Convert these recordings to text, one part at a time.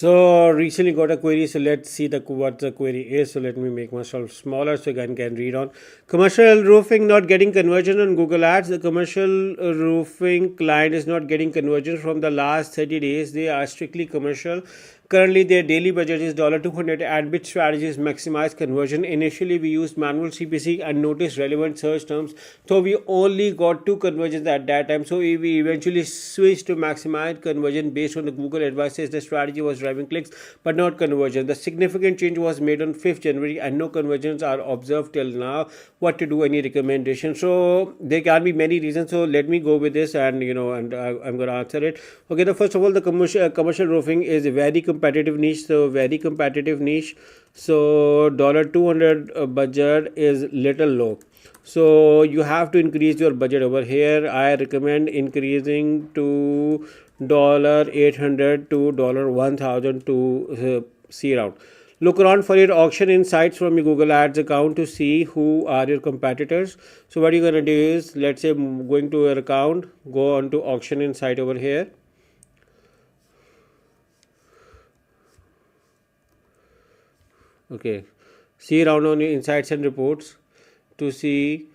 So recently got a query, so let's see what the query is. So let me make myself smaller so I can read on. Commercial roofing not getting conversion on Google Ads. The commercial roofing client is not getting conversion from the last 30 days. They are strictly commercial. Currently, their daily budget is $200 and bit strategy is maximize conversion. Initially, we used manual CPC and noticed relevant search terms. So we only got two conversions at that time. So we eventually switched to maximize conversion based on the Google advice. Says the strategy was driving clicks but not conversion. The significant change was made on 5th January and no conversions are observed till now. What to do? Any recommendation? So there can be many reasons. So let me go with this and I'm going to answer it. Okay, the first of all, the commercial roofing is a very competitive niche. So $200 budget is little low. So you have to increase your budget over here. I recommend increasing to $800 to $1,000 to see around. Look around for your auction insights from your Google Ads account to see who are your competitors. So what you're going to do is, let's say going to your account, go on to auction insight over here. Okay, see around on your insights and reports to see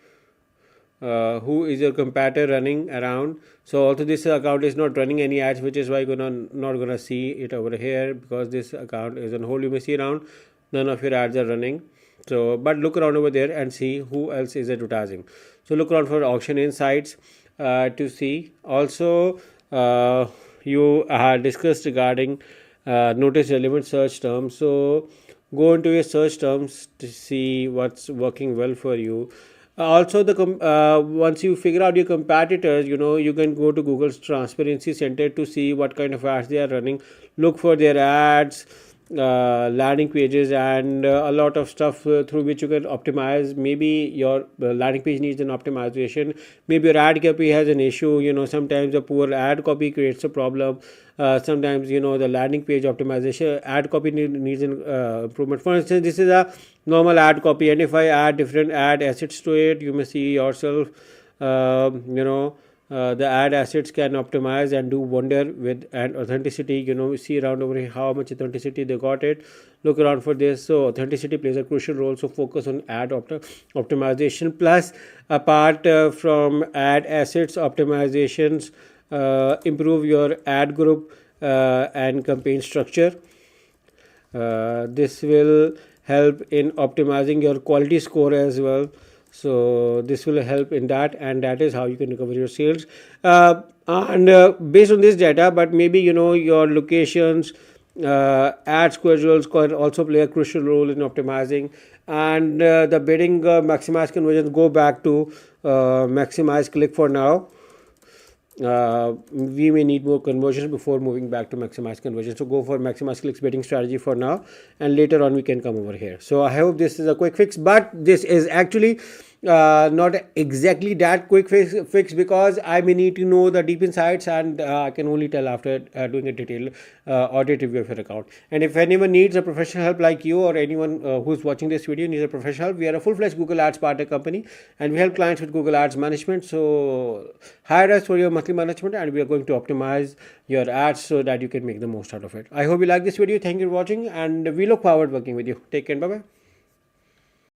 who is your competitor running around. So also this account is not running any ads, which is why you're not gonna see it over here, because this account is on hold. You may see around none of your ads are running. So but look around over there and see who else is advertising. So look around for auction insights to see. Also you discussed regarding notice relevant search terms. So go into your search terms to see what's working well for you. Also, once you figure out your competitors, you can go to Google's Transparency Center to see what kind of ads they are running. Look for their ads, landing pages, and a lot of stuff through which you can optimize. Maybe your landing page needs an optimization. Maybe your ad copy has an issue. Sometimes a poor ad copy creates a problem. Sometimes the landing page optimization ad copy needs an improvement. For instance, this is a normal ad copy, and if I add different ad assets to it, you may see yourself the ad assets can optimize and do wonder with and authenticity. See around over here how much authenticity they got it. Look around for this. So authenticity plays a crucial role, so focus on ad optimization. Plus, apart from ad assets optimizations, improve your ad group and campaign structure. This will help in optimizing your quality score as well. So this will help in that, and that is how you can recover your sales. And based on this data, but maybe your locations, ad schedules can also play a crucial role in optimizing. And the bidding maximize conversions, go back to maximize click for now. We may need more conversions before moving back to maximize conversion. So go for maximize clicks bidding strategy for now, and later on we can come over here. So I hope this is a quick fix, but this is actually not exactly that quick fix, because I may need to know the deep insights, and I can only tell after doing a detailed audit review of your account. And if anyone needs a professional help like you, or anyone who's watching this video needs a professional help, we are a full-fledged Google Ads partner company, and we help clients with Google Ads management. So hire us for your monthly management, and we are going to optimize your ads so that you can make the most out of it. I hope you like this video. Thank you for watching, and we look forward to working with you. Take care. Bye bye.